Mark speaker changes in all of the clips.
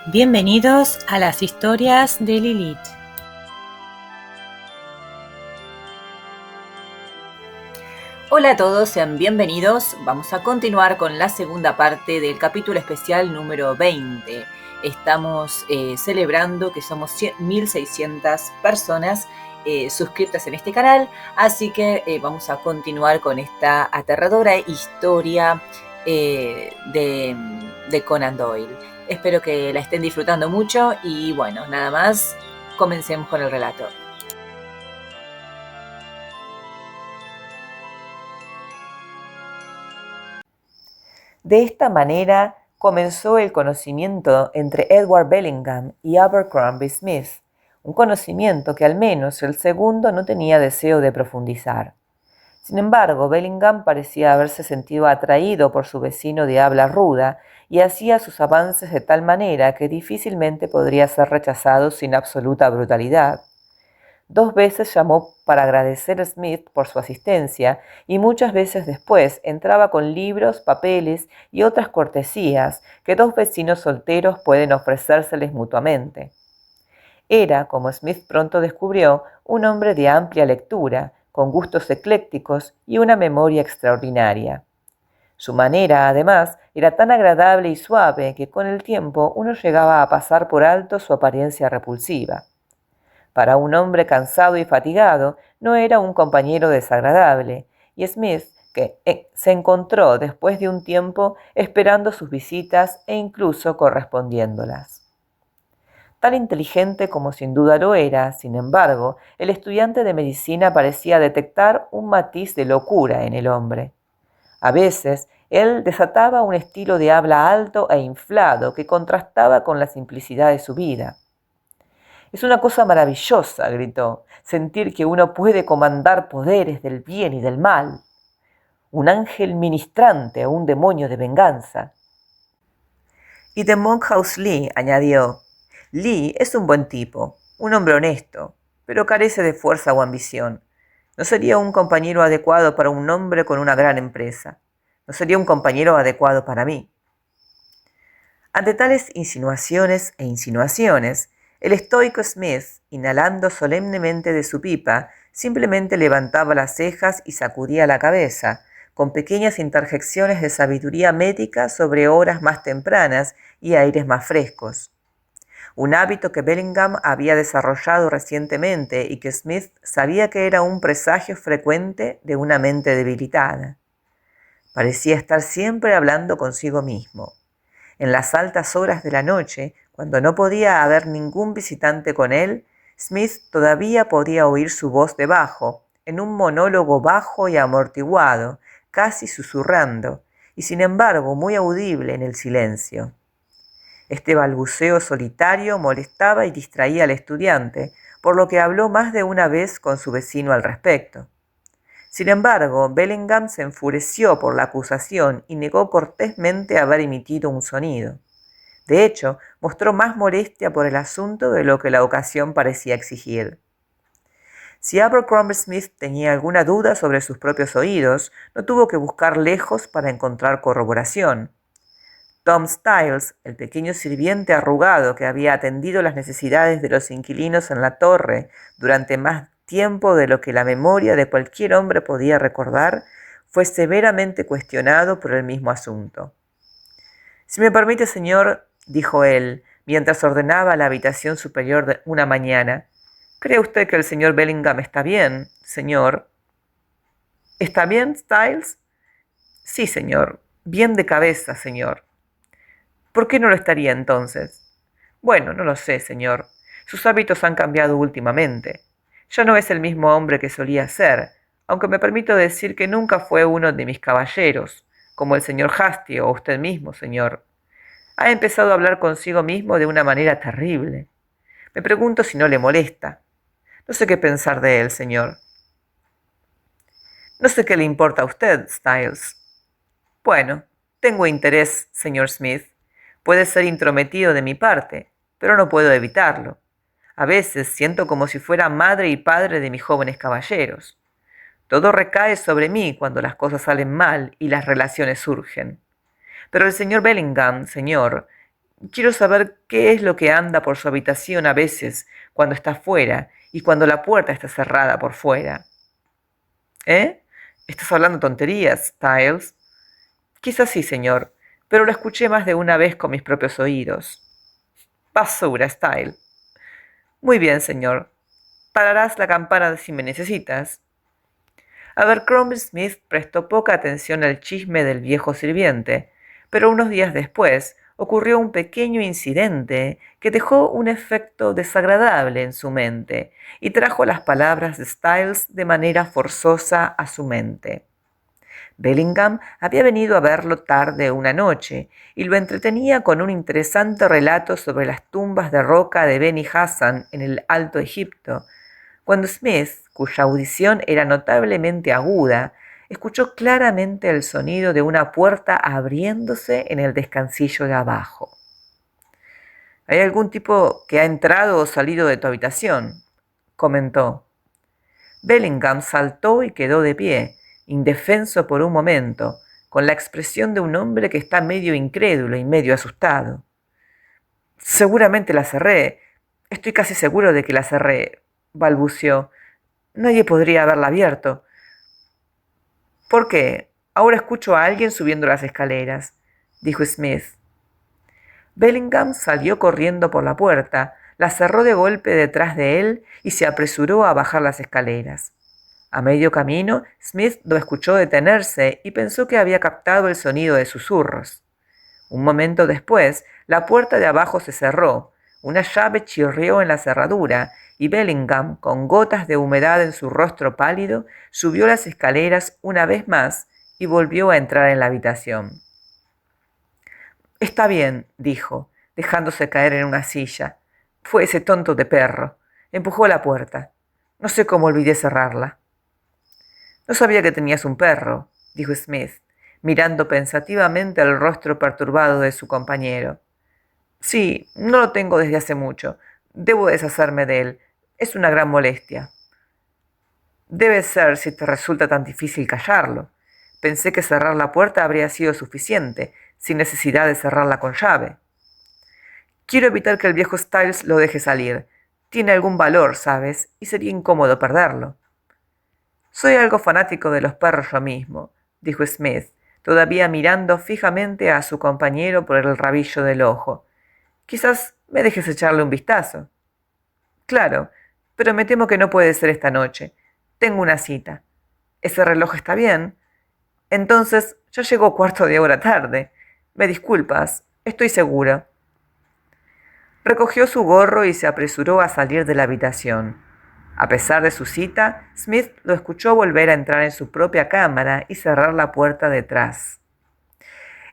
Speaker 1: Bienvenidos a las historias de Lilith.
Speaker 2: Hola a todos, sean bienvenidos. Vamos a continuar con la segunda parte del capítulo especial número 20. Estamos celebrando que somos 1.600 personas suscriptas en este canal, así que vamos a continuar con esta aterradora historia de Conan Doyle. Espero que la estén disfrutando mucho y bueno, nada más, comencemos con el relato. De esta manera comenzó el conocimiento entre Edward Bellingham y Abercrombie Smith, un conocimiento que al menos el segundo no tenía deseo de profundizar. Sin embargo, Bellingham parecía haberse sentido atraído por su vecino de habla ruda y hacía sus avances de tal manera que difícilmente podría ser rechazado sin absoluta brutalidad. 2 veces llamó para agradecer a Smith por su asistencia y muchas veces después entraba con libros, papeles y otras cortesías que 2 vecinos solteros pueden ofrecérseles mutuamente. Era, como Smith pronto descubrió, un hombre de amplia lectura, con gustos eclécticos y una memoria extraordinaria. Su manera, además, era tan agradable y suave que con el tiempo uno llegaba a pasar por alto su apariencia repulsiva. Para un hombre cansado y fatigado, no era un compañero desagradable, y Smith, que se encontró después de un tiempo esperando sus visitas e incluso correspondiéndolas. Tan inteligente como sin duda lo era, sin embargo, el estudiante de medicina parecía detectar un matiz de locura en el hombre. A veces, él desataba un estilo de habla alto e inflado que contrastaba con la simplicidad de su vida. «Es una cosa maravillosa», gritó, «sentir que uno puede comandar poderes del bien y del mal. Un ángel ministrante o un demonio de venganza». Y de Monkhouse Lee añadió, «Lee es un buen tipo, un hombre honesto, pero carece de fuerza o ambición. No sería un compañero adecuado para un hombre con una gran empresa. No sería un compañero adecuado para mí». Ante tales insinuaciones, el estoico Smith, inhalando solemnemente de su pipa, simplemente levantaba las cejas y sacudía la cabeza, con pequeñas interjecciones de sabiduría médica sobre horas más tempranas y aires más frescos. Un hábito que Bellingham había desarrollado recientemente y que Smith sabía que era un presagio frecuente de una mente debilitada. Parecía estar siempre hablando consigo mismo. En las altas horas de la noche, cuando no podía haber ningún visitante con él, Smith todavía podía oír su voz debajo, en un monólogo bajo y amortiguado, casi susurrando, y sin embargo muy audible en el silencio. Este balbuceo solitario molestaba y distraía al estudiante, por lo que habló más de una vez con su vecino al respecto. Sin embargo, Bellingham se enfureció por la acusación y negó cortésmente haber emitido un sonido. De hecho, mostró más molestia por el asunto de lo que la ocasión parecía exigir. Si Abercrombie Smith tenía alguna duda sobre sus propios oídos, no tuvo que buscar lejos para encontrar corroboración. Tom Styles, el pequeño sirviente arrugado que había atendido las necesidades de los inquilinos en la torre durante más tiempo de lo que la memoria de cualquier hombre podía recordar, fue severamente cuestionado por el mismo asunto. «Si me permite, señor», dijo él, mientras ordenaba la habitación superior de una mañana, «¿cree usted que el señor Bellingham está bien, señor?» «¿Está bien, Styles?» «Sí, señor. Bien de cabeza, señor». «¿Por qué no lo estaría entonces?» «Bueno, no lo sé, señor. Sus hábitos han cambiado últimamente. Ya no es el mismo hombre que solía ser, aunque me permito decir que nunca fue uno de mis caballeros, como el señor Hastie o usted mismo, señor. Ha empezado a hablar consigo mismo de una manera terrible. Me pregunto si no le molesta. No sé qué pensar de él, señor». «No sé qué le importa a usted, Styles». «Bueno, tengo interés, señor Smith. Puede ser intrometido de mi parte, pero no puedo evitarlo. A veces siento como si fuera madre y padre de mis jóvenes caballeros. Todo recae sobre mí cuando las cosas salen mal y las relaciones surgen. Pero el señor Bellingham, señor, Quiero saber qué es lo que anda por su habitación a veces cuando está fuera y cuando la puerta está cerrada por fuera. ¿Eh? ¿Estás hablando tonterías, Styles? Quizás sí, señor, pero lo escuché más de una vez con mis propios oídos. Basura, Style. Muy bien, señor. Pararás la campana si me necesitas. Abercrombie Smith prestó poca atención al chisme del viejo sirviente, pero unos días después ocurrió un pequeño incidente que dejó un efecto desagradable en su mente y trajo las palabras de Styles de manera forzosa a su mente. Bellingham había venido a verlo tarde una noche y lo entretenía con un interesante relato sobre las tumbas de roca de Beni Hassan en el Alto Egipto, cuando Smith, cuya audición era notablemente aguda, escuchó claramente el sonido de una puerta abriéndose en el descansillo de abajo. «¿Hay algún tipo que ha entrado o salido de tu habitación?», comentó. Bellingham saltó y quedó de pie, indefenso por un momento, con la expresión de un hombre que está medio incrédulo y medio asustado. «Seguramente la cerré. Estoy casi seguro de que la cerré», balbuceó. «Nadie podría haberla abierto». «¿Por qué? Ahora escucho a alguien subiendo las escaleras», dijo Smith. Bellingham salió corriendo por la puerta, la cerró de golpe detrás de él y se apresuró a bajar las escaleras. A medio camino, Smith lo escuchó detenerse y pensó que había captado el sonido de susurros. Un momento después, la puerta de abajo se cerró, una llave chirrió en la cerradura y Bellingham, con gotas de humedad en su rostro pálido, subió las escaleras una vez más y volvió a entrar en la habitación. «Está bien», dijo, dejándose caer en una silla. «Fue ese tonto de perro. Empujó la puerta. No sé cómo olvidé cerrarla». «No sabía que tenías un perro», dijo Smith, mirando pensativamente el rostro perturbado de su compañero. «Sí, no lo tengo desde hace mucho. Debo deshacerme de él. Es una gran molestia». «Debe ser si te resulta tan difícil callarlo. Pensé que cerrar la puerta habría sido suficiente, sin necesidad de cerrarla con llave». «Quiero evitar que el viejo Styles lo deje salir. Tiene algún valor, ¿sabes? Y sería incómodo perderlo». «Soy algo fanático de los perros yo mismo», dijo Smith, todavía mirando fijamente a su compañero por el rabillo del ojo. «Quizás me dejes echarle un vistazo». «Claro, pero me temo que no puede ser esta noche. Tengo una cita». «¿Ese reloj está bien?» «Entonces ya llegó cuarto de hora tarde. Me disculpas, estoy seguro». Recogió su gorro y se apresuró a salir de la habitación. A pesar de su cita, Smith lo escuchó volver a entrar en su propia cámara y cerrar la puerta detrás.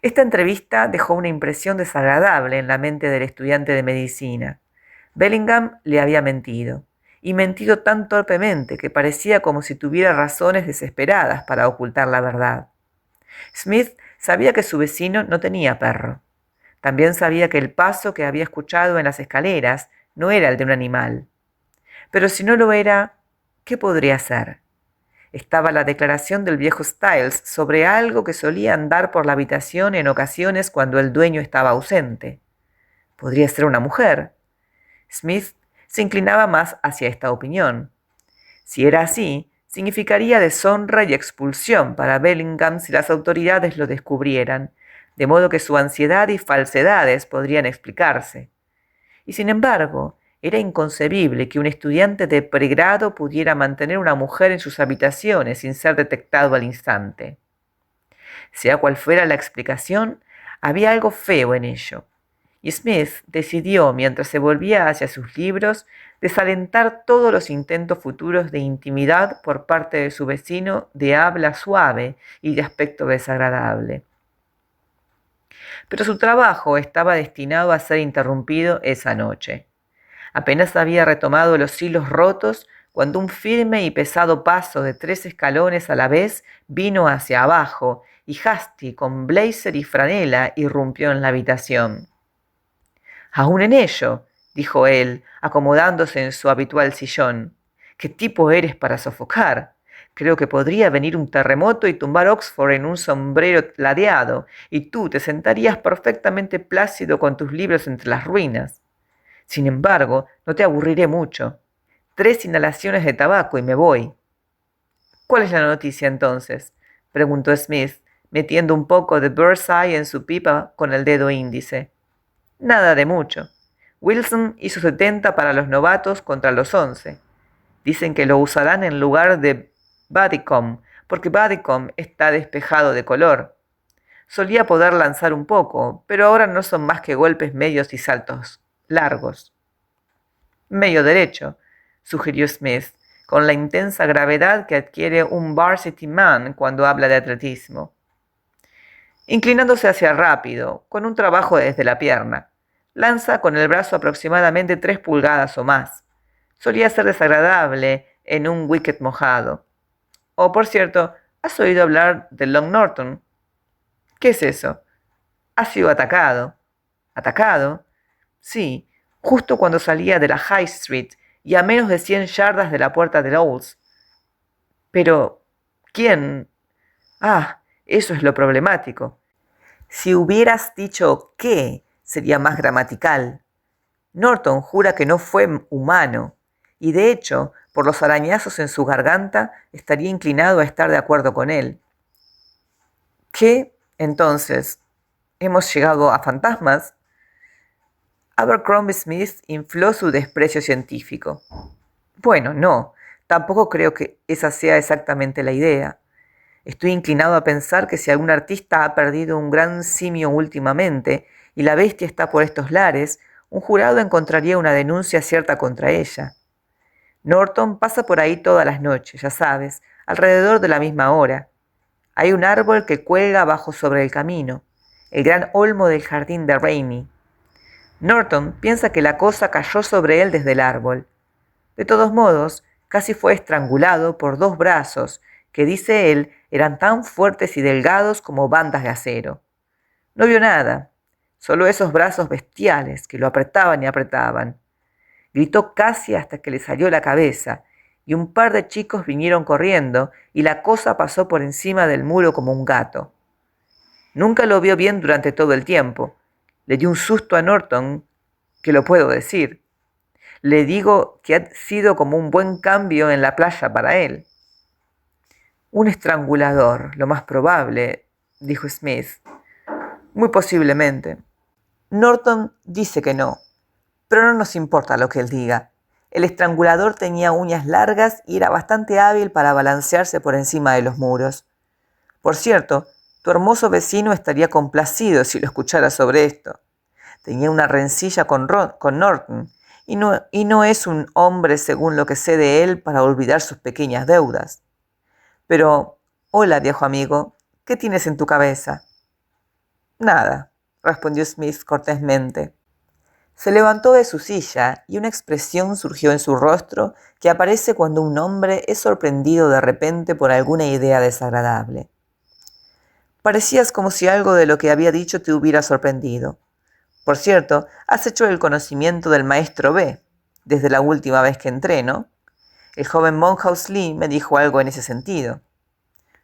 Speaker 2: Esta entrevista dejó una impresión desagradable en la mente del estudiante de medicina. Bellingham le había mentido, y mentido tan torpemente que parecía como si tuviera razones desesperadas para ocultar la verdad. Smith sabía que su vecino no tenía perro. También sabía que el paso que había escuchado en las escaleras no era el de un animal. Pero si no lo era, ¿qué podría ser? Estaba la declaración del viejo Styles sobre algo que solía andar por la habitación en ocasiones cuando el dueño estaba ausente. ¿Podría ser una mujer? Smith se inclinaba más hacia esta opinión. Si era así, significaría deshonra y expulsión para Bellingham si las autoridades lo descubrieran, de modo que su ansiedad y falsedades podrían explicarse. Y sin embargo, era inconcebible que un estudiante de pregrado pudiera mantener una mujer en sus habitaciones sin ser detectado al instante. Sea cual fuera la explicación, había algo feo en ello, y Smith decidió, mientras se volvía hacia sus libros, desalentar todos los intentos futuros de intimidad por parte de su vecino de habla suave y de aspecto desagradable. Pero su trabajo estaba destinado a ser interrumpido esa noche. Apenas había retomado los hilos rotos cuando un firme y pesado paso de 3 escalones a la vez vino hacia abajo y Hasty, con blazer y franela, irrumpió en la habitación. «Aún en ello», dijo él, acomodándose en su habitual sillón. «¿Qué tipo eres para sofocar? Creo que podría venir un terremoto y tumbar Oxford en un sombrero ladeado, y tú te sentarías perfectamente plácido con tus libros entre las ruinas. Sin embargo, no te aburriré mucho. 3 inhalaciones de tabaco y me voy. ¿Cuál es la noticia entonces?, preguntó Smith, metiendo un poco de bird's eye en su pipa con el dedo índice. Nada de mucho. Wilson hizo 70 para los novatos contra los 11. Dicen que lo usarán en lugar de Buddicombe, porque Buddicombe está despejado de color. Solía poder lanzar un poco, pero ahora no son más que golpes medios y saltos largos. Medio derecho, sugirió Smith, con la intensa gravedad que adquiere un varsity man cuando habla de atletismo, inclinándose hacia rápido, con un trabajo desde la pierna. Lanza con el brazo aproximadamente 3 pulgadas o más. Solía ser desagradable en un wicket mojado. Oh, por cierto, ¿has oído hablar de Long Norton? ¿Qué es eso? Ha sido atacado. ¿Atacado? Sí, justo cuando salía de la High Street y a menos de 100 yardas de la puerta de Lowell's. Pero, ¿quién? Ah, eso es lo problemático. Si hubieras dicho qué, sería más gramatical. Norton jura que no fue humano, y de hecho, por los arañazos en su garganta, estaría inclinado a estar de acuerdo con él. ¿Qué? Entonces, ¿hemos llegado a fantasmas? Abercrombie Smith infló su desprecio científico. Bueno, no, tampoco creo que esa sea exactamente la idea. Estoy inclinado a pensar que si algún artista ha perdido un gran simio últimamente y la bestia está por estos lares, un jurado encontraría una denuncia cierta contra ella. Norton pasa por ahí todas las noches, ya sabes, alrededor de la misma hora. Hay un árbol que cuelga abajo sobre el camino, el gran olmo del jardín de Rainey. Norton piensa que la cosa cayó sobre él desde el árbol. De todos modos, casi fue estrangulado por 2 brazos, que dice él eran tan fuertes y delgados como bandas de acero. No vio nada, solo esos brazos bestiales que lo apretaban y apretaban. Gritó casi hasta que le salió la cabeza, y un par de chicos vinieron corriendo, y la cosa pasó por encima del muro como un gato. Nunca lo vio bien durante todo el tiempo. Le dio un susto a Norton, que lo puedo decir. Le digo que ha sido como un buen cambio en la playa para él. Un estrangulador, lo más probable, dijo Smith. Muy posiblemente. Norton dice que no, pero no nos importa lo que él diga. El estrangulador tenía uñas largas y era bastante hábil para balancearse por encima de los muros. Por cierto, tu hermoso vecino estaría complacido si lo escuchara sobre esto. Tenía una rencilla con Norton, y no es un hombre, según lo que sé de él, para olvidar sus pequeñas deudas. Pero, hola, viejo amigo, ¿qué tienes en tu cabeza? Nada, respondió Smith cortésmente. Se levantó de su silla y una expresión surgió en su rostro que aparece cuando un hombre es sorprendido de repente por alguna idea desagradable. Parecías como si algo de lo que había dicho te hubiera sorprendido. Por cierto, has hecho el conocimiento del maestro B, desde la última vez que entré, ¿no? El joven Monkhouse Lee me dijo algo en ese sentido.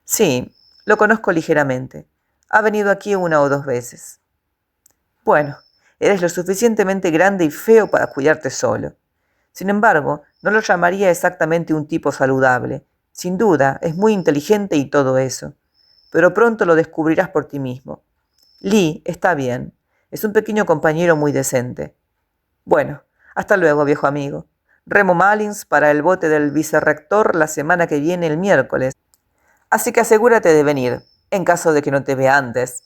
Speaker 2: Sí, lo conozco ligeramente. Ha venido aquí 1 o 2 veces. Bueno, eres lo suficientemente grande y feo para cuidarte solo. Sin embargo, no lo llamaría exactamente un tipo saludable. Sin duda, es muy inteligente y todo eso. Pero pronto lo descubrirás por ti mismo. Lee está bien. Es un pequeño compañero muy decente. Bueno, hasta luego, viejo amigo. Remo Mullins para el bote del vicerrector la semana que viene el miércoles. Así que asegúrate de venir, en caso de que no te vea antes.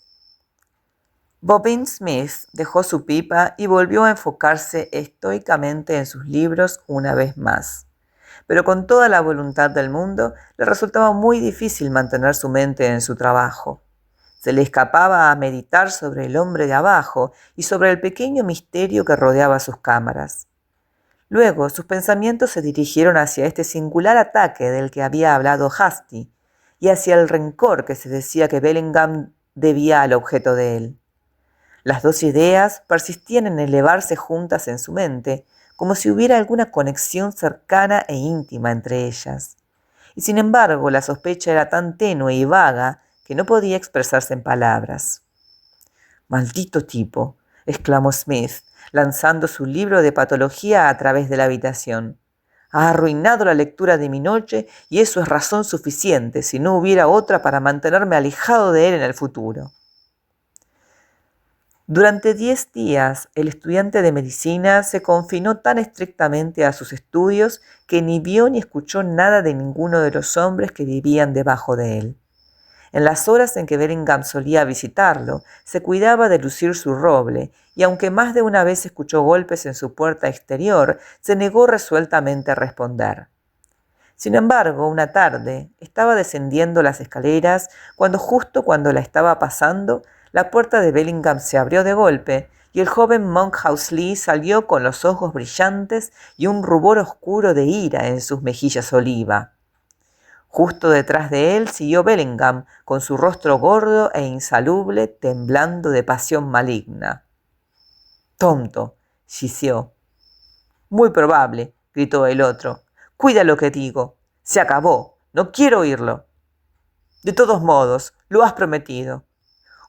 Speaker 2: Bobbin Smith dejó su pipa y volvió a enfocarse estoicamente en sus libros una vez más. Pero con toda la voluntad del mundo, le resultaba muy difícil mantener su mente en su trabajo. Se le escapaba a meditar sobre el hombre de abajo y sobre el pequeño misterio que rodeaba sus cámaras. Luego, sus pensamientos se dirigieron hacia este singular ataque del que había hablado Hastie y hacia el rencor que se decía que Bellingham debía al objeto de él. Las 2 ideas persistían en elevarse juntas en su mente, como si hubiera alguna conexión cercana e íntima entre ellas. y sin embargo la sospecha era tan tenue y vaga que no podía expresarse en palabras. «Maldito tipo», exclamó Smith, lanzando su libro de patología a través de la habitación. «Ha arruinado la lectura de mi noche y eso es razón suficiente, si no hubiera otra, para mantenerme alejado de él en el futuro». Durante 10 días, el estudiante de medicina se confinó tan estrictamente a sus estudios que ni vio ni escuchó nada de ninguno de los hombres que vivían debajo de él. En las horas en que Bellingham solía visitarlo, se cuidaba de lucir su roble, y aunque más de una vez escuchó golpes en su puerta exterior, se negó resueltamente a responder. Sin embargo, una tarde, estaba descendiendo las escaleras justo cuando la estaba pasando, la puerta de Bellingham se abrió de golpe y el joven Monkhouse Lee salió con los ojos brillantes y un rubor oscuro de ira en sus mejillas oliva. Justo detrás de él siguió Bellingham, con su rostro gordo e insalubre, temblando de pasión maligna. «Tonto», siseó. «Muy probable», gritó el otro. «Cuida lo que digo. Se acabó. No quiero oírlo». «De todos modos, lo has prometido».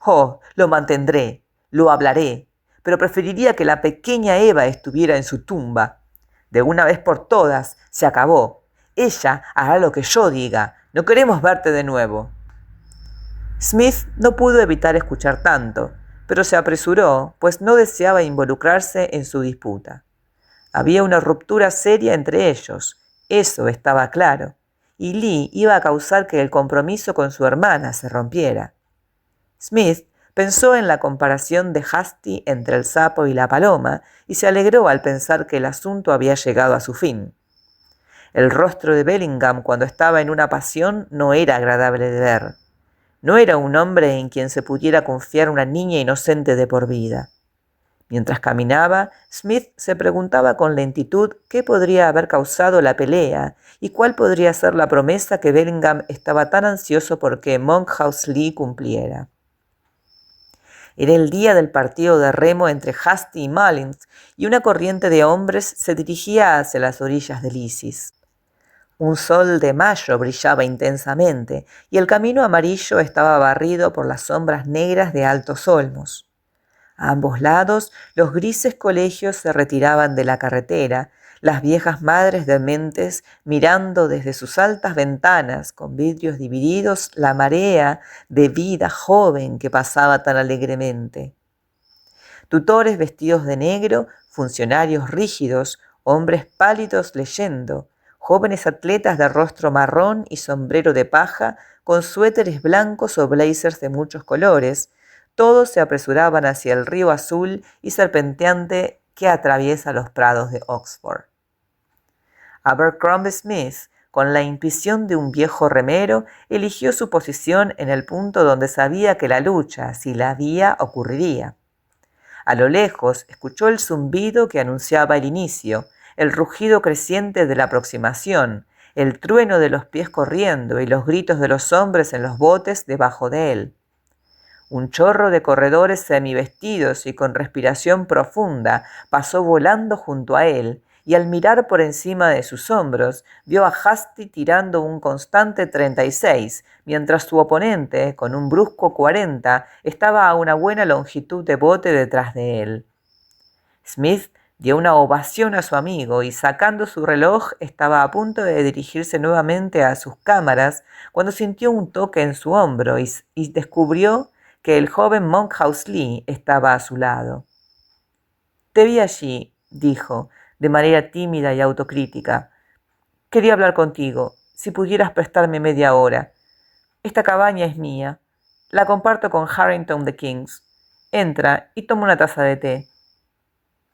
Speaker 2: «Oh, lo mantendré. Lo hablaré. Pero preferiría que la pequeña Eva estuviera en su tumba. De una vez por todas, se acabó. Ella hará lo que yo diga. No queremos verte de nuevo». Smith no pudo evitar escuchar tanto, pero se apresuró, pues no deseaba involucrarse en su disputa. Había una ruptura seria entre ellos, eso estaba claro, y Lee iba a causar que el compromiso con su hermana se rompiera. Smith pensó en la comparación de Hasty entre el sapo y la paloma y se alegró al pensar que el asunto había llegado a su fin. El rostro de Bellingham cuando estaba en una pasión no era agradable de ver. No era un hombre en quien se pudiera confiar una niña inocente de por vida. Mientras caminaba, Smith se preguntaba con lentitud qué podría haber causado la pelea y cuál podría ser la promesa que Bellingham estaba tan ansioso porque Monkhouse Lee cumpliera. Era el día del partido de remo entre Hasty y Mullins, y una corriente de hombres se dirigía hacia las orillas del Isis. Un sol de mayo brillaba intensamente, y el camino amarillo estaba barrido por las sombras negras de altos olmos. A ambos lados, los grises colegios se retiraban de la carretera, las viejas madres dementes mirando desde sus altas ventanas, con vidrios divididos, la marea de vida joven que pasaba tan alegremente. Tutores vestidos de negro, funcionarios rígidos, hombres pálidos leyendo, jóvenes atletas de rostro marrón y sombrero de paja, con suéteres blancos o blazers de muchos colores, todos se apresuraban hacia el río azul y serpenteante que atraviesa los prados de Oxford. Abercrombie Smith, con la intuición de un viejo remero, eligió su posición en el punto donde sabía que la lucha, si la había, ocurriría. A lo lejos escuchó el zumbido que anunciaba el inicio, el rugido creciente de la aproximación, el trueno de los pies corriendo y los gritos de los hombres en los botes debajo de él. Un chorro de corredores semivestidos y con respiración profunda pasó volando junto a él, y al mirar por encima de sus hombros, vio a Hasty tirando un constante 36, mientras su oponente, con un brusco 40, estaba a una buena longitud de bote detrás de él. Smith dio una ovación a su amigo y, sacando su reloj, estaba a punto de dirigirse nuevamente a sus cámaras cuando sintió un toque en su hombro y descubrió que el joven Monkhouse Lee estaba a su lado. «Te vi allí», dijo, de manera tímida y autocrítica. «Quería hablar contigo, si pudieras prestarme media hora. Esta cabaña es mía. La comparto con Harrington de King's. Entra y toma una taza de té».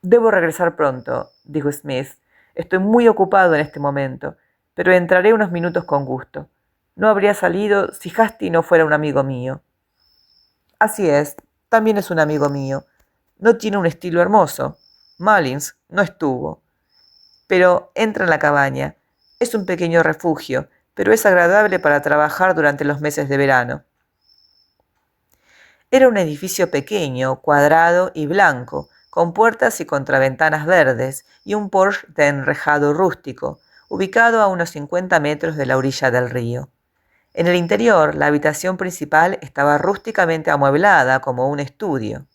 Speaker 2: «Debo regresar pronto», dijo Smith. «Estoy muy ocupado en este momento, pero entraré unos minutos con gusto. No habría salido si Hasty no fuera un amigo mío». «Así es, también es un amigo mío. No tiene un estilo hermoso. Mullins no estuvo. Pero entra en la cabaña. Es un pequeño refugio, pero es agradable para trabajar durante los meses de verano». Era un edificio pequeño, cuadrado y blanco, con puertas y contraventanas verdes y un porche de enrejado rústico, ubicado a unos 50 metros de la orilla del río. En el interior, la habitación principal estaba rústicamente amueblada como un estudio.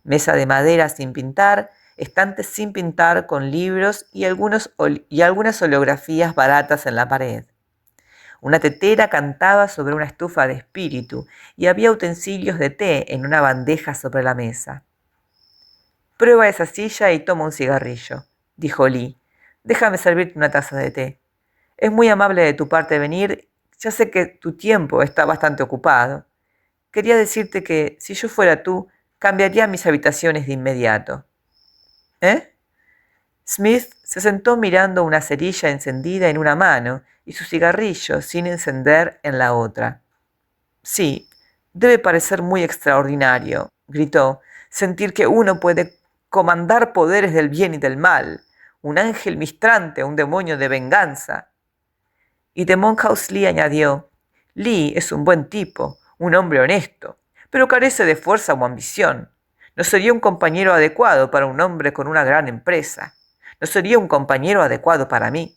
Speaker 2: Mesa de madera sin pintar, estantes sin pintar con libros y algunas oleografías baratas en la pared. Una tetera cantaba sobre una estufa de espíritu y había utensilios de té en una bandeja sobre la mesa. «Prueba esa silla y toma un cigarrillo», dijo Lee. «Déjame servirte una taza de té. Es muy amable de tu parte venir. Ya sé que tu tiempo está bastante ocupado. Quería decirte que, si yo fuera tú, cambiaría mis habitaciones de inmediato». «¿Eh?» Smith se sentó mirando una cerilla encendida en una mano y su cigarrillo sin encender en la otra. «Sí, debe parecer muy extraordinario», gritó, «sentir que uno puede comandar poderes del bien y del mal, un ángel ministrante, un demonio de venganza». Y de Monkhouse Lee añadió: «Lee es un buen tipo, un hombre honesto, pero carece de fuerza o ambición. No sería un compañero adecuado para un hombre con una gran empresa. No sería un compañero adecuado para mí».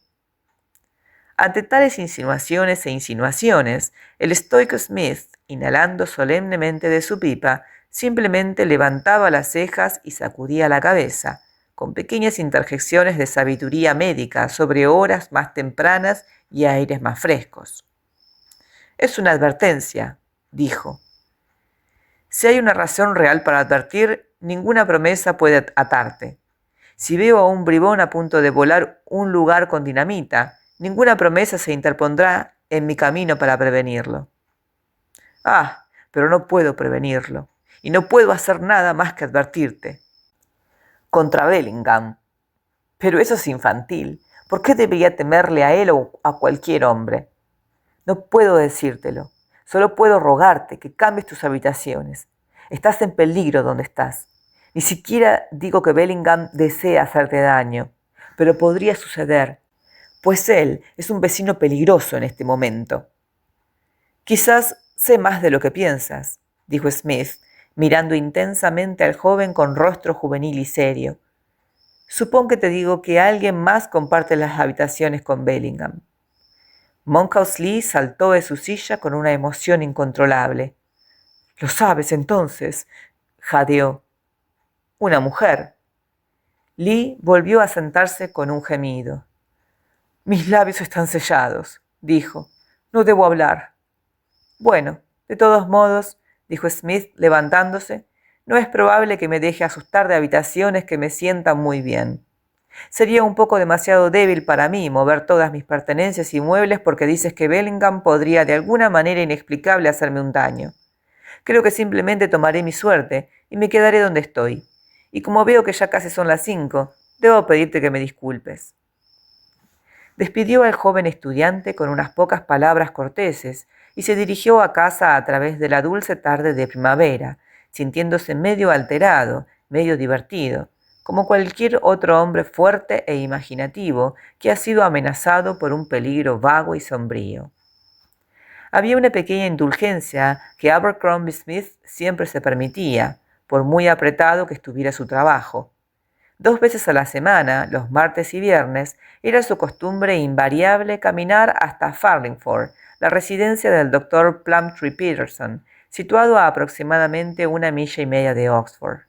Speaker 2: Ante tales insinuaciones, el estoico Smith, inhalando solemnemente de su pipa, simplemente levantaba las cejas y sacudía la cabeza, con pequeñas interjecciones de sabiduría médica sobre horas más tempranas y aires más frescos. «Es una advertencia», dijo. «Si hay una razón real para advertir, ninguna promesa puede atarte. Si veo a un bribón a punto de volar un lugar con dinamita, ninguna promesa se interpondrá en mi camino para prevenirlo». «Ah, pero no puedo prevenirlo, y no puedo hacer nada más que advertirte. Contra Bellingham. Pero eso es infantil. ¿Por qué debería temerle a él o a cualquier hombre? No puedo decírtelo. Solo puedo rogarte que cambies tus habitaciones. Estás en peligro donde estás. Ni siquiera digo que Bellingham desee hacerte daño, pero podría suceder, pues él es un vecino peligroso en este momento». «Quizás sé más de lo que piensas», dijo Smith, mirando intensamente al joven con rostro juvenil y serio. «Supón que te digo que alguien más comparte las habitaciones con Bellingham». Monkhouse Lee saltó de su silla con una emoción incontrolable. «¿Lo sabes entonces?», jadeó. «Una mujer». Lee volvió a sentarse con un gemido. «Mis labios están sellados», dijo. «No debo hablar». «Bueno, de todos modos», dijo Smith levantándose, «no es probable que me deje asustar de habitaciones que me sientan muy bien. Sería un poco demasiado débil para mí mover todas mis pertenencias y muebles porque dices que Bellingham podría de alguna manera inexplicable hacerme un daño. Creo que simplemente tomaré mi suerte y me quedaré donde estoy. Y como veo que ya casi son las 5, debo pedirte que me disculpes». Despidió al joven estudiante con unas pocas palabras corteses y se dirigió a casa a través de la dulce tarde de primavera, sintiéndose medio alterado, medio divertido, como cualquier otro hombre fuerte e imaginativo que ha sido amenazado por un peligro vago y sombrío. Había una pequeña indulgencia que Abercrombie Smith siempre se permitía, por muy apretado que estuviera su trabajo. 2 veces a la semana, los martes y viernes, era su costumbre invariable caminar hasta Farlingford, la residencia del Dr. Plumtree Peterson, situado a aproximadamente 1,5 millas de Oxford.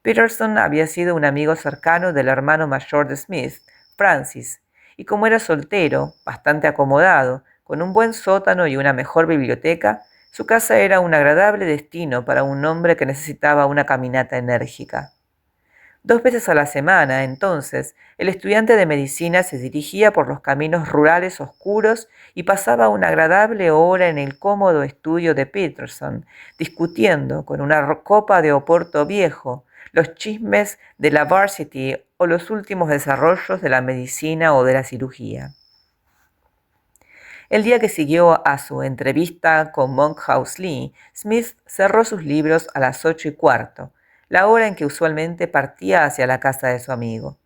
Speaker 2: Peterson había sido un amigo cercano del hermano mayor de Smith, Francis, y como era soltero, bastante acomodado, con un buen sótano y una mejor biblioteca, su casa era un agradable destino para un hombre que necesitaba una caminata enérgica. 2 veces a la semana, entonces, el estudiante de medicina se dirigía por los caminos rurales oscuros y pasaba una agradable hora en el cómodo estudio de Peterson, discutiendo con una copa de oporto viejo los chismes de la Varsity o los últimos desarrollos de la medicina o de la cirugía. El día que siguió a su entrevista con Monkhouse Lee, Smith cerró sus libros a las 8:15, la hora en que usualmente partía hacia la casa de su amigo.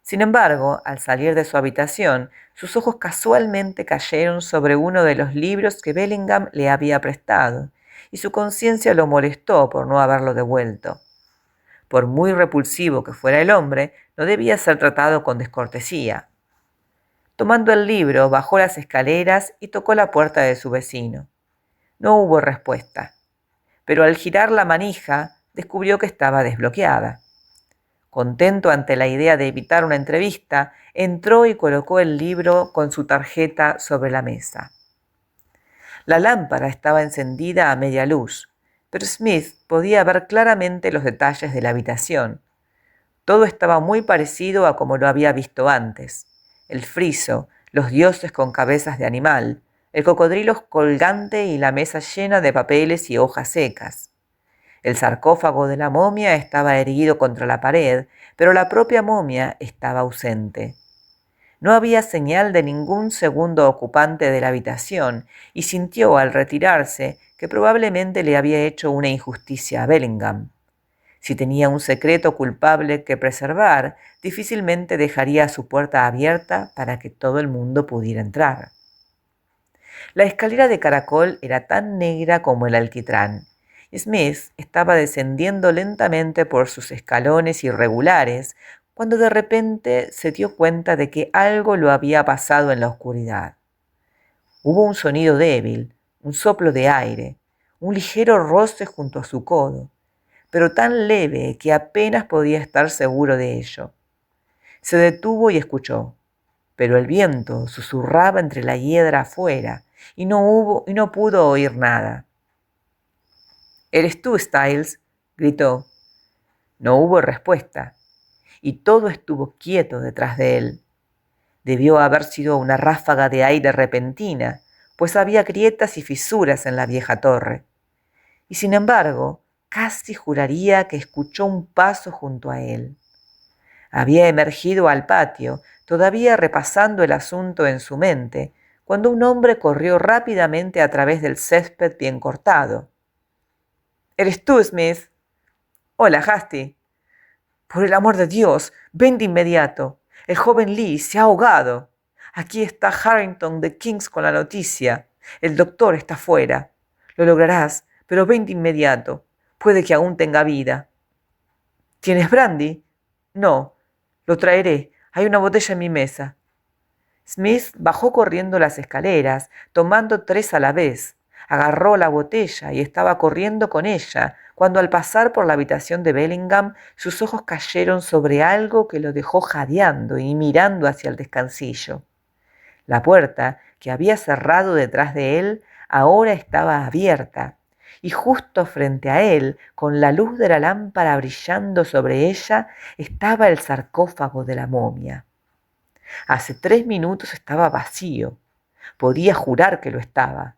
Speaker 2: Sin embargo, al salir de su habitación, sus ojos casualmente cayeron sobre uno de los libros que Bellingham le había prestado, y su conciencia lo molestó por no haberlo devuelto. Por muy repulsivo que fuera el hombre, no debía ser tratado con descortesía. Tomando el libro, bajó las escaleras y tocó la puerta de su vecino. No hubo respuesta, pero al girar la manija descubrió que estaba desbloqueada. Contento ante la idea de evitar una entrevista, entró y colocó el libro con su tarjeta sobre la mesa. La lámpara estaba encendida a media luz, pero Smith podía ver claramente los detalles de la habitación. Todo estaba muy parecido a como lo había visto antes. El friso, los dioses con cabezas de animal, el cocodrilo colgante y la mesa llena de papeles y hojas secas. El sarcófago de la momia estaba erguido contra la pared, pero la propia momia estaba ausente. No había señal de ningún segundo ocupante de la habitación y sintió al retirarse que probablemente le había hecho una injusticia a Bellingham. Si tenía un secreto culpable que preservar, difícilmente dejaría su puerta abierta para que todo el mundo pudiera entrar. La escalera de caracol era tan negra como el alquitrán. Smith estaba descendiendo lentamente por sus escalones irregulares cuando de repente se dio cuenta de que algo lo había pasado en la oscuridad. Hubo un sonido débil, un soplo de aire, un ligero roce junto a su codo, pero tan leve que apenas podía estar seguro de ello. Se detuvo y escuchó, pero el viento susurraba entre la hiedra afuera y no pudo oír nada. «¿Eres tú, Styles?», gritó. No hubo respuesta, y todo estuvo quieto detrás de él. Debió haber sido una ráfaga de aire repentina, pues había grietas y fisuras en la vieja torre. Y sin embargo, casi juraría que escuchó un paso junto a él. Había emergido al patio, todavía repasando el asunto en su mente, cuando un hombre corrió rápidamente a través del césped bien cortado. «¿Eres tú, Smith?» «Hola, Hasty». «Por el amor de Dios, ven de inmediato. El joven Lee se ha ahogado. Aquí está Harrington de King's con la noticia. El doctor está fuera. Lo lograrás, pero ven de inmediato. Puede que aún tenga vida». «¿Tienes brandy?» «No, lo traeré. Hay una botella en mi mesa». Smith bajó corriendo las escaleras, tomando 3 a la vez. Agarró la botella y estaba corriendo con ella, cuando al pasar por la habitación de Bellingham, sus ojos cayeron sobre algo que lo dejó jadeando y mirando hacia el descansillo. La puerta, que había cerrado detrás de él, ahora estaba abierta, y justo frente a él, con la luz de la lámpara brillando sobre ella, estaba el sarcófago de la momia. Hace 3 minutos estaba vacío. Podía jurar que lo estaba.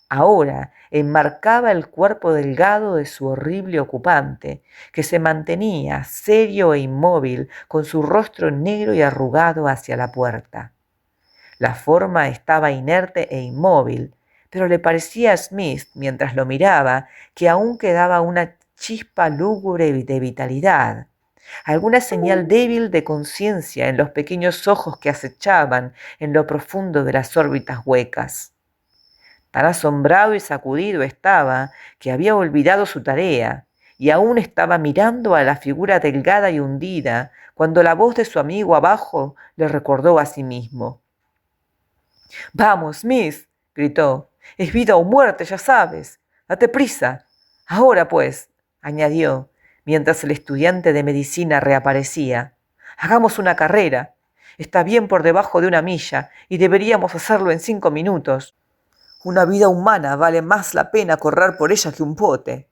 Speaker 2: Ahora enmarcaba el cuerpo delgado de su horrible ocupante, que se mantenía serio e inmóvil, con su rostro negro y arrugado hacia la puerta. La forma estaba inerte e inmóvil, pero le parecía a Smith, mientras lo miraba, que aún quedaba una chispa lúgubre de vitalidad, alguna señal débil de conciencia en los pequeños ojos que acechaban en lo profundo de las órbitas huecas. Tan asombrado y sacudido estaba que había olvidado su tarea y aún estaba mirando a la figura delgada y hundida cuando la voz de su amigo abajo le recordó a sí mismo. «Vamos, Smith», gritó, «es vida o muerte, ya sabes. Date prisa. Ahora, pues», añadió, mientras el estudiante de medicina reaparecía, «hagamos una carrera. Está bien por debajo de 1 milla y deberíamos hacerlo en 5 minutos. Una vida humana vale más la pena correr por ella que un bote».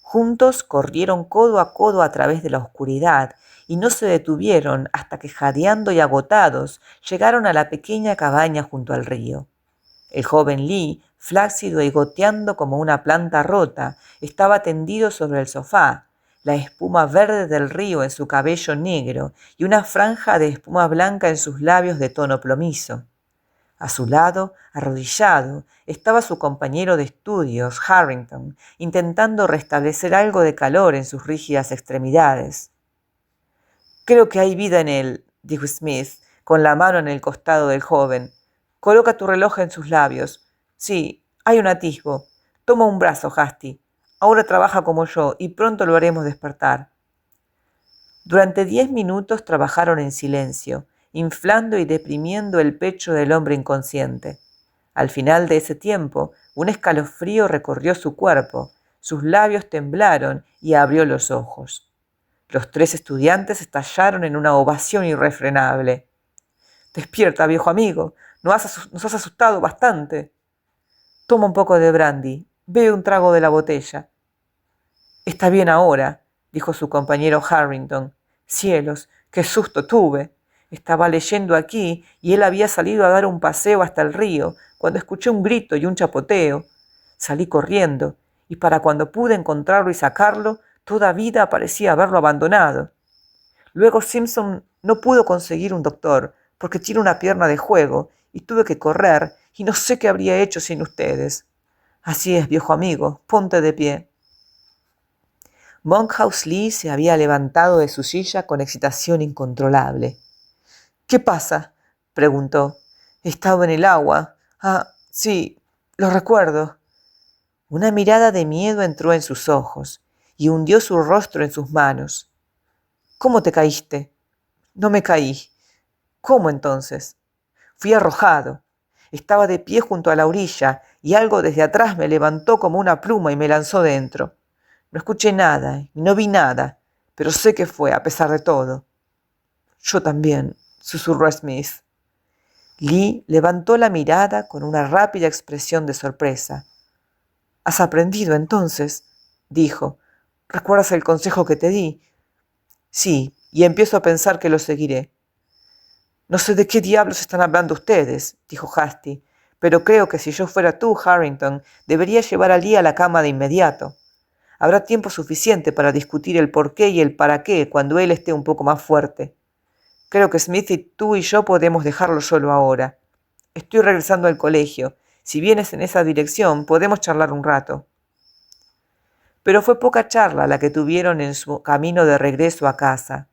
Speaker 2: Juntos corrieron codo a codo a través de la oscuridad y no se detuvieron hasta que, jadeando y agotados, llegaron a la pequeña cabaña junto al río. El joven Lee, flácido y goteando como una planta rota, estaba tendido sobre el sofá, la espuma verde del río en su cabello negro y una franja de espuma blanca en sus labios de tono plomizo. A su lado, arrodillado, estaba su compañero de estudios, Harrington, intentando restablecer algo de calor en sus rígidas extremidades. «Creo que hay vida en él», dijo Smith, con la mano en el costado del joven. «Coloca tu reloj en sus labios. Sí, hay un atisbo. Toma un brazo, Hasty. Ahora trabaja como yo y pronto lo haremos despertar». Durante 10 minutos trabajaron en silencio, inflando y deprimiendo el pecho del hombre inconsciente. Al final de ese tiempo, un escalofrío recorrió su cuerpo, sus labios temblaron y abrió los ojos. Los 3 estudiantes estallaron en una ovación irrefrenable. «Despierta, viejo amigo, nos has asustado bastante». «Toma un poco de brandy, bebe un trago de la botella». «Está bien ahora», dijo su compañero Harrington. «Cielos, qué susto tuve. Estaba leyendo aquí y él había salido a dar un paseo hasta el río cuando escuché un grito y un chapoteo. Salí corriendo y para cuando pude encontrarlo y sacarlo, toda vida parecía haberlo abandonado. Luego Simpson no pudo conseguir un doctor porque tiene una pierna de juego y tuve que correr y no sé qué habría hecho sin ustedes. Así es, viejo amigo, ponte de pie». Monkhouse Lee se había levantado de su silla con excitación incontrolable. «¿Qué pasa?», preguntó. «Estaba en el agua. Ah, sí, lo recuerdo». Una mirada de miedo entró en sus ojos y hundió su rostro en sus manos. «¿Cómo te caíste?» «No me caí». «¿Cómo entonces?» «Fui arrojado. Estaba de pie junto a la orilla y algo desde atrás me levantó como una pluma y me lanzó dentro. No escuché nada y no vi nada, pero sé que fue a pesar de todo». «Yo también», susurró Smith. Lee levantó la mirada con una rápida expresión de sorpresa. «¿Has aprendido entonces?», dijo. «¿Recuerdas el consejo que te di?» «Sí, y empiezo a pensar que lo seguiré». «No sé de qué diablos están hablando ustedes», dijo Hasty, «pero creo que si yo fuera tú, Harrington, debería llevar a Lee a la cama de inmediato. Habrá tiempo suficiente para discutir el por qué y el para qué cuando él esté un poco más fuerte. Creo que Smith y tú y yo podemos dejarlo solo ahora. Estoy regresando al colegio. Si vienes en esa dirección, podemos charlar un rato». Pero fue poca charla la que tuvieron en su camino de regreso a casa.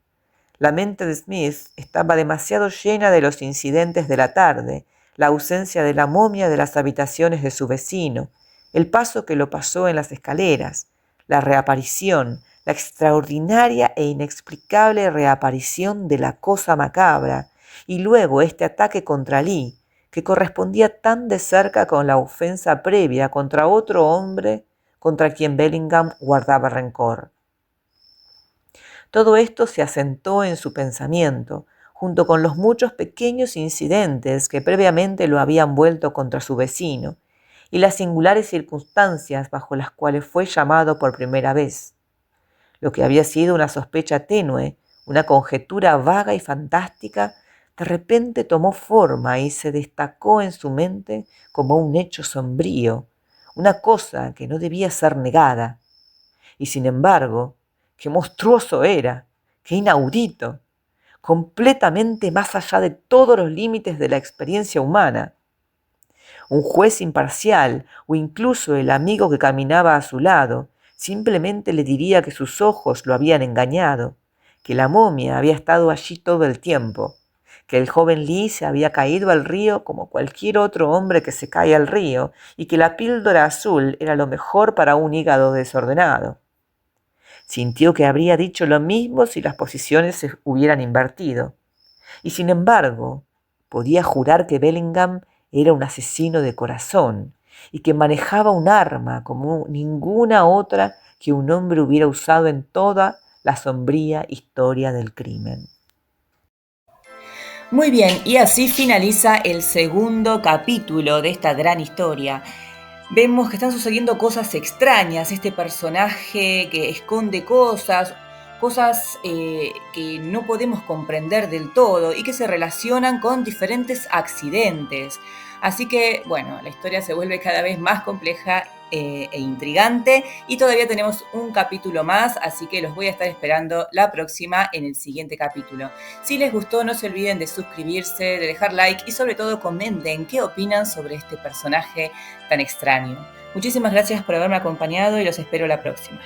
Speaker 2: La mente de Smith estaba demasiado llena de los incidentes de la tarde, la ausencia de la momia de las habitaciones de su vecino, el paso que lo pasó en las escaleras, la reaparición, la extraordinaria e inexplicable reaparición de la cosa macabra, y luego este ataque contra Lee, que correspondía tan de cerca con la ofensa previa contra otro hombre contra quien Bellingham guardaba rencor. Todo esto se asentó en su pensamiento, junto con los muchos pequeños incidentes que previamente lo habían vuelto contra su vecino, y las singulares circunstancias bajo las cuales fue llamado por primera vez. Lo que había sido una sospecha tenue, una conjetura vaga y fantástica, de repente tomó forma y se destacó en su mente como un hecho sombrío, una cosa que no debía ser negada. Y sin embargo, qué monstruoso era, qué inaudito, completamente más allá de todos los límites de la experiencia humana. Un juez imparcial o incluso el amigo que caminaba a su lado simplemente le diría que sus ojos lo habían engañado, que la momia había estado allí todo el tiempo, que el joven Lee se había caído al río como cualquier otro hombre que se cae al río y que la píldora azul era lo mejor para un hígado desordenado. Sintió que habría dicho lo mismo si las posiciones se hubieran invertido. Y sin embargo, podía jurar que Bellingham era un asesino de corazón y que manejaba un arma como ninguna otra que un hombre hubiera usado en toda la sombría historia del crimen.
Speaker 1: Muy bien, y así finaliza el segundo capítulo de esta gran historia. Vemos que están sucediendo cosas extrañas, este personaje que esconde cosas que no podemos comprender del todo y que se relacionan con diferentes accidentes. Así que, bueno, la historia se vuelve cada vez más compleja e intrigante y todavía tenemos un capítulo más, así que los voy a estar esperando la próxima en el siguiente capítulo. Si les gustó, no se olviden de suscribirse, de dejar like y sobre todo comenten qué opinan sobre este personaje tan extraño. Muchísimas gracias por haberme acompañado y los espero la próxima.